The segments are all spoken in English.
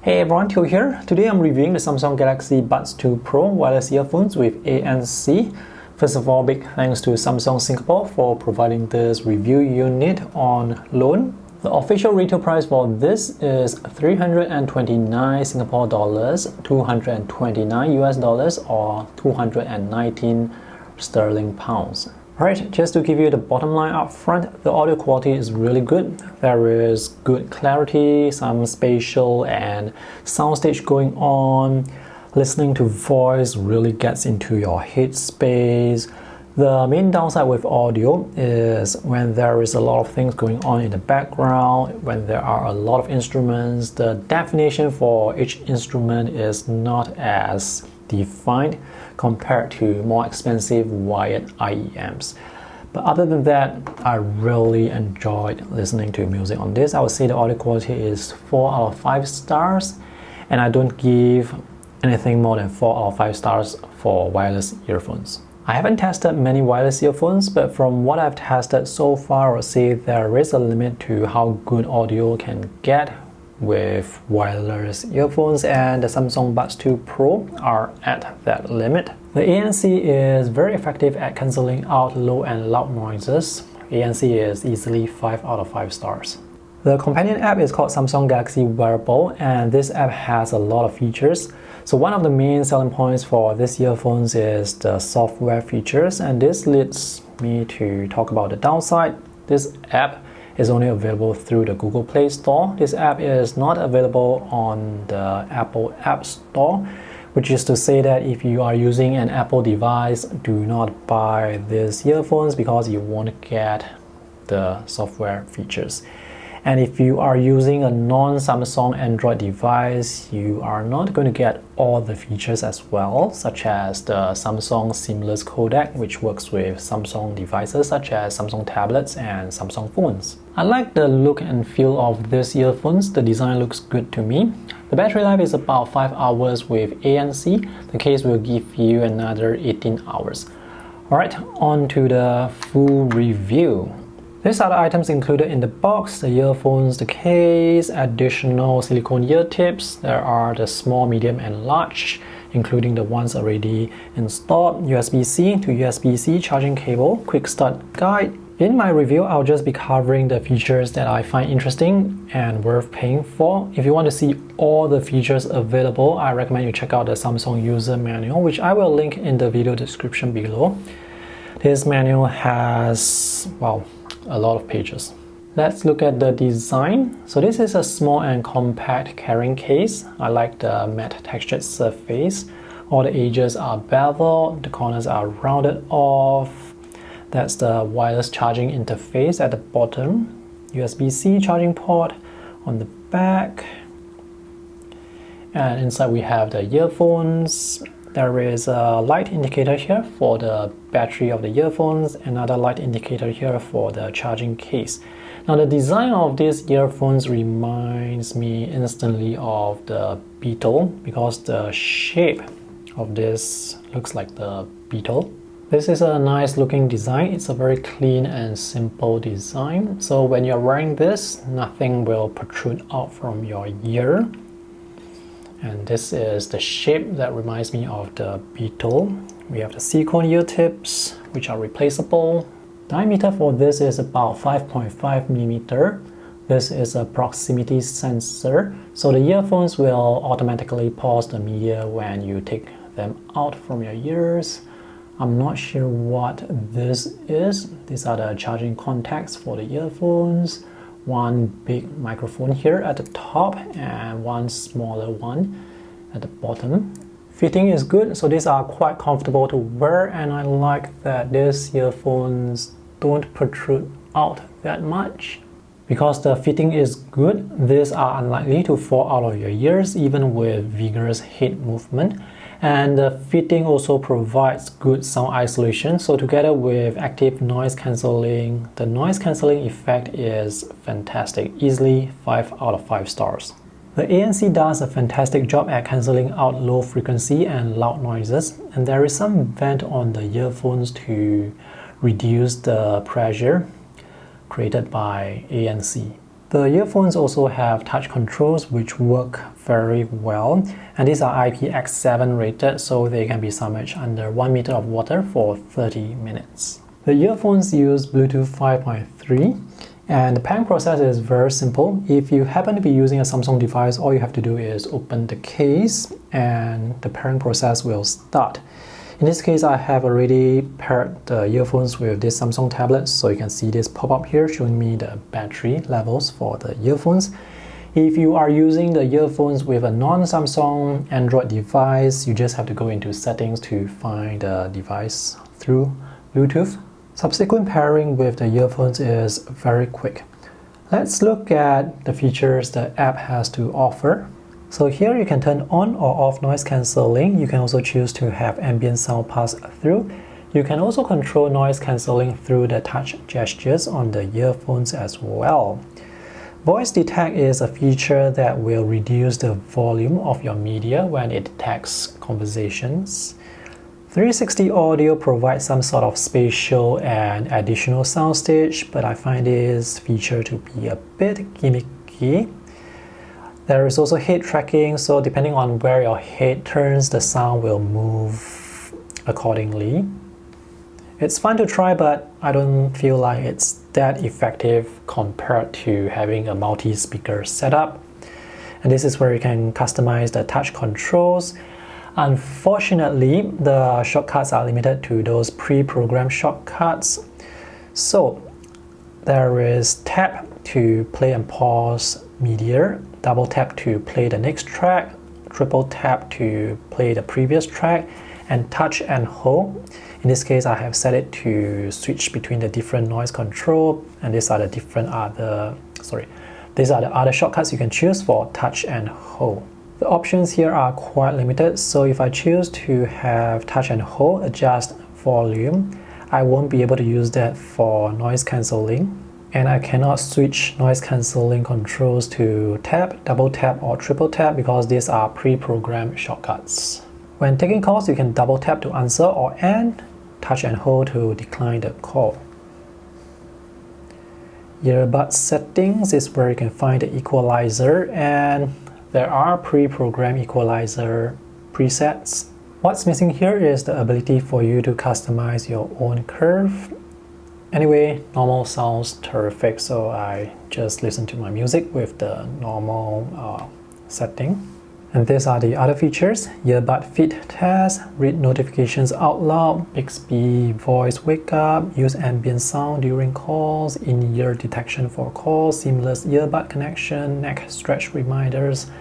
Hey everyone, Theo here. Today I'm reviewing the Samsung Galaxy Buds 2 Pro wireless earphones with ANC. First of all, big thanks to Samsung Singapore for providing this review unit on loan. The official retail price for this is 329 Singapore dollars, 229 US dollars or 219 sterling pounds. Alright, just to give you the bottom line up front, the audio quality is really good. There is good clarity, some spatial and soundstage going on. Listening to voice really gets into your headspace. The main downside with audio is when there is a lot of things going on in the background, when there are a lot of instruments, the definition for each instrument is not as defined compared to more expensive wired IEMs. But other than that, I really enjoyed listening to music on this. I would say the audio quality is 4 out of 5 stars, and I don't give anything more than 4 out of 5 stars for wireless earphones. I haven't tested many wireless earphones, but from what I've tested so far, I would say there is a limit to how good audio can get with wireless earphones, and the Samsung Buds 2 Pro are at that limit. The ANC is very effective at cancelling out low and loud noises. ANC is easily 5 out of 5 stars. The companion app is called Samsung Galaxy Wearable, and this app has a lot of features. So one of the main selling points for these earphones is the software features, and this leads me to talk about the downside. This app is only available through the Google Play Store. This app is not available on the Apple App Store, which is to say that if you are using an Apple device, do not buy these earphones because you won't get the software features. And if you are using a non-Samsung Android device, you are not going to get all the features as well, such as the Samsung Seamless Codec, which works with Samsung devices such as Samsung tablets and Samsung phones. I like the look and feel of these earphones. The design looks good to me. The battery life is about 5 hours with ANC. The case will give you another 18 hours. Alright, on to the full review. These are the items included in the box: the earphones, the case, additional silicone ear tips. There are the small, medium and large, including the ones already installed, USB-C to USB-C charging cable, quick start guide. In my review, I'll just be covering the features that I find interesting and worth paying for. If you want to see all the features available, I recommend you check out the Samsung user manual, which I will link in the video description below. This manual has, well, a lot of pages. Let's look at the design. So this is a small and compact carrying case. I like the matte textured surface. All the edges are beveled, the corners are rounded off. That's the wireless charging interface at the bottom. USB-C charging port on the back. And inside we have the earphones. There is a light indicator here for the battery of the earphones, another light indicator here for the charging case. Now the design of these earphones reminds me instantly of the Beetle because the shape of this looks like the Beetle. This is a nice looking design. It's a very clean and simple design. So when you're wearing this, nothing will protrude out from your ear. And this is the shape that reminds me of the Beetle. We have the silicone ear tips, which are replaceable. Diameter for this is about 5.5 millimeter. This is a proximity sensor, so the earphones will automatically pause the media when you take them out from your ears. I'm not sure what this is. These are the charging contacts for the earphones. One big microphone here at the top and one smaller one at the bottom. Fitting is good, so these are quite comfortable to wear, and I like that these earphones don't protrude out that much. Because the fitting is good, these are unlikely to fall out of your ears even with vigorous head movement. And the fitting also provides good sound isolation, so together with active noise cancelling, the noise cancelling effect is fantastic, easily 5 out of 5 stars. The ANC does a fantastic job at cancelling out low frequency and loud noises, and there is some vent on the earphones to reduce the pressure created by ANC. The earphones also have touch controls which work very well, and these are IPX7 rated, so they can be submerged under 1 meter of water for 30 minutes. The earphones use Bluetooth 5.3, and the pairing process is very simple. If you happen to be using a Samsung device, all you have to do is open the case and the pairing process will start. In this case, I have already paired the earphones with this Samsung tablet, so you can see this pop-up here showing me the battery levels for the earphones. If you are using the earphones with a non-Samsung Android device, you just have to go into settings to find the device through Bluetooth. Subsequent pairing with the earphones is very quick. Let's look at the features the app has to offer. So here you can turn on or off noise cancelling. You can also choose to have ambient sound pass through. You can also control noise cancelling through the touch gestures on the earphones as well. Voice detect is a feature that will reduce the volume of your media when it detects conversations. 360 audio provides some sort of spatial and additional soundstage, but I find this feature to be a bit gimmicky. There is also head tracking, so depending on where your head turns, the sound will move accordingly. It's fun to try, but I don't feel like it's that effective compared to having a multi-speaker setup. And this is where you can customize the touch controls. Unfortunately, the shortcuts are limited to those pre-programmed shortcuts. So there is tap to play and pause media, double tap to play the next track, triple tap to play the previous track, and touch and hold. In this case, I have set it to switch between the different noise control, and these are the other shortcuts you can choose for touch and hold. The options here are quite limited, so if I choose to have touch and hold, adjust volume, I won't be able to use that for noise cancelling. And I cannot switch noise cancelling controls to tap, double tap, or triple tap because these are pre-programmed shortcuts. When taking calls, you can double tap to answer or end, touch and hold to decline the call. Earbud settings is where you can find the equalizer, and there are pre-programmed equalizer presets. What's missing here is the ability for you to customize your own curve. Anyway, normal sounds terrific, so I just listen to my music with the normal setting. And these are the other features: earbud fit test, read notifications out loud, Bixby voice wake up, use ambient sound during calls, in-ear detection for calls, seamless earbud connection, neck stretch reminders,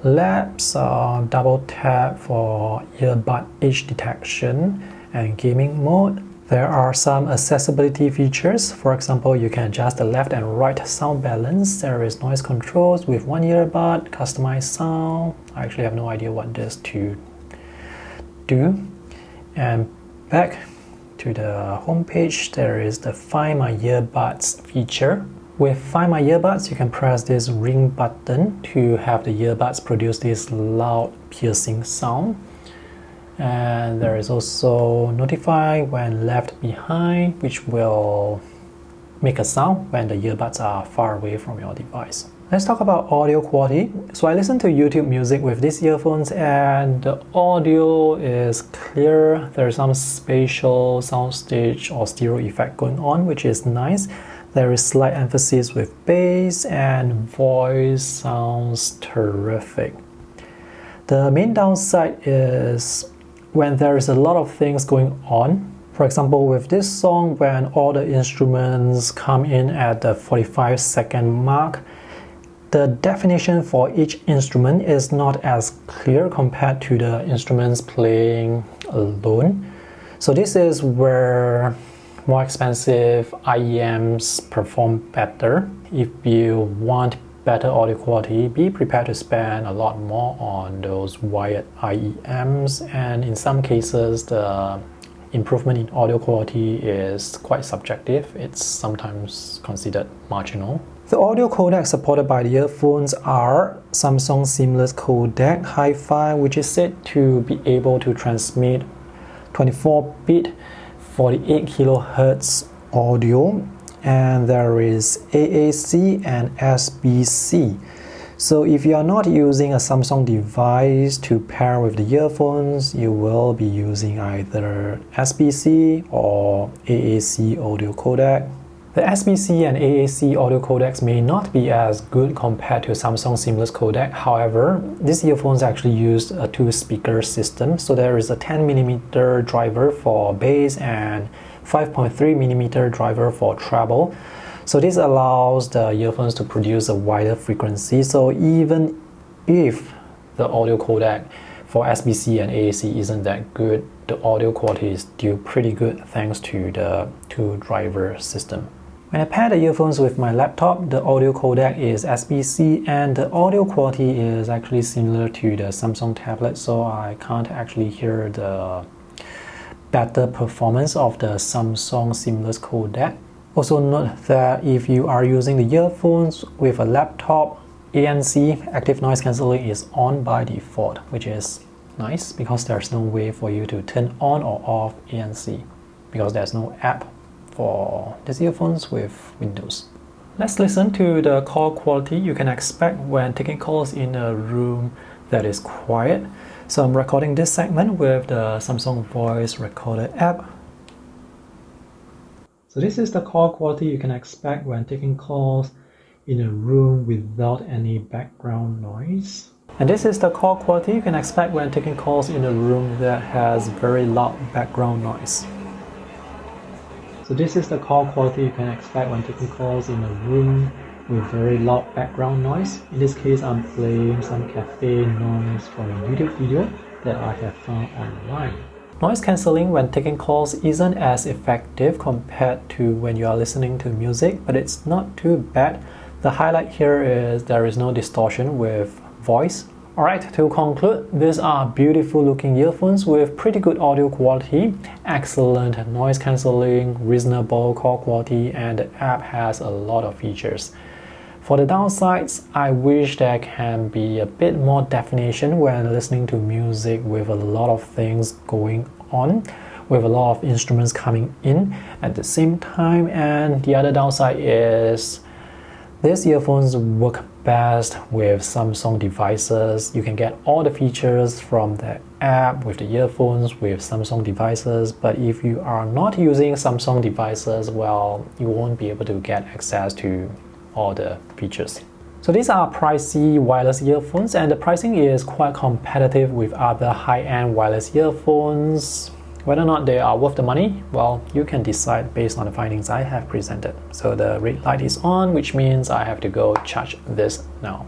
lapse, double tap for earbud age detection, and gaming mode. There are some accessibility features. For example, you can adjust the left and right sound balance. There is noise controls with one earbud, customized sound. I actually have no idea what this to do. And back to the home page, there is the Find My Earbuds feature. With Find My Earbuds, you can press this ring button to have the earbuds produce this loud, piercing sound. And there is also Notify when left behind, which will make a sound when the earbuds are far away from your device. Let's talk about audio quality. So I listen to YouTube music with these earphones and the audio is clear. There's some spatial soundstage or stereo effect going on, which is nice. There is slight emphasis with bass and voice sounds terrific. The main downside is when there is a lot of things going on. For example, with this song, when all the instruments come in at the 45-second mark, the definition for each instrument is not as clear compared to the instruments playing alone. So this is where more expensive IEMs perform better. If you want better audio quality, be prepared to spend a lot more on those wired IEMs, and in some cases the improvement in audio quality is quite subjective. It's sometimes considered marginal. The audio codecs supported by the earphones are Samsung Seamless Codec Hi-Fi, which is said to be able to transmit 24-bit 48 kHz audio and there is AAC and SBC. So if you are not using a Samsung device to pair with the earphones, you will be using either SBC or AAC audio codec. The SBC and AAC audio codecs may not be as good compared to Samsung seamless codec. However, these earphones actually use a two-speaker system. So there is a 10mm driver for bass and 5.3mm driver for treble. So this allows the earphones to produce a wider frequency. So even if the audio codec for SBC and AAC isn't that good, the audio quality is still pretty good thanks to the two-driver system. When I pair the earphones with my laptop, the audio codec is SBC and the audio quality is actually similar to the Samsung tablet, so I can't actually hear the better performance of the Samsung seamless codec. Also note that if you are using the earphones with a laptop, ANC, active noise cancelling, is on by default, which is nice because there's no way for you to turn on or off ANC because there's no app for these earphones with Windows. Let's listen to the call quality you can expect when taking calls in a room that is quiet. So I'm recording this segment with the Samsung Voice Recorder app. So this is the call quality you can expect when taking calls in a room without any background noise. And this is the call quality you can expect when taking calls in a room that has very loud background noise. So this is the call quality you can expect when taking calls in a room with very loud background noise. In this case, I'm playing some cafe noise from a YouTube video that I have found online. Noise cancelling when taking calls isn't as effective compared to when you are listening to music, but it's not too bad. The highlight here is there is no distortion with voice. Alright, to conclude, these are beautiful looking earphones with pretty good audio quality, excellent noise cancelling, reasonable call quality, and the app has a lot of features. For the downsides, I wish there can be a bit more definition when listening to music with a lot of things going on, with a lot of instruments coming in at the same time. And the other downside is these earphones work best with Samsung devices. You can get all the features from the app with the earphones with Samsung devices, but if you are not using Samsung devices, well, you won't be able to get access to all the features. So these are pricey wireless earphones, and the pricing is quite competitive with other high-end wireless earphones. Whether or not they are worth the money, well, you can decide based on the findings I have presented. So the red light is on, which means I have to go charge this now.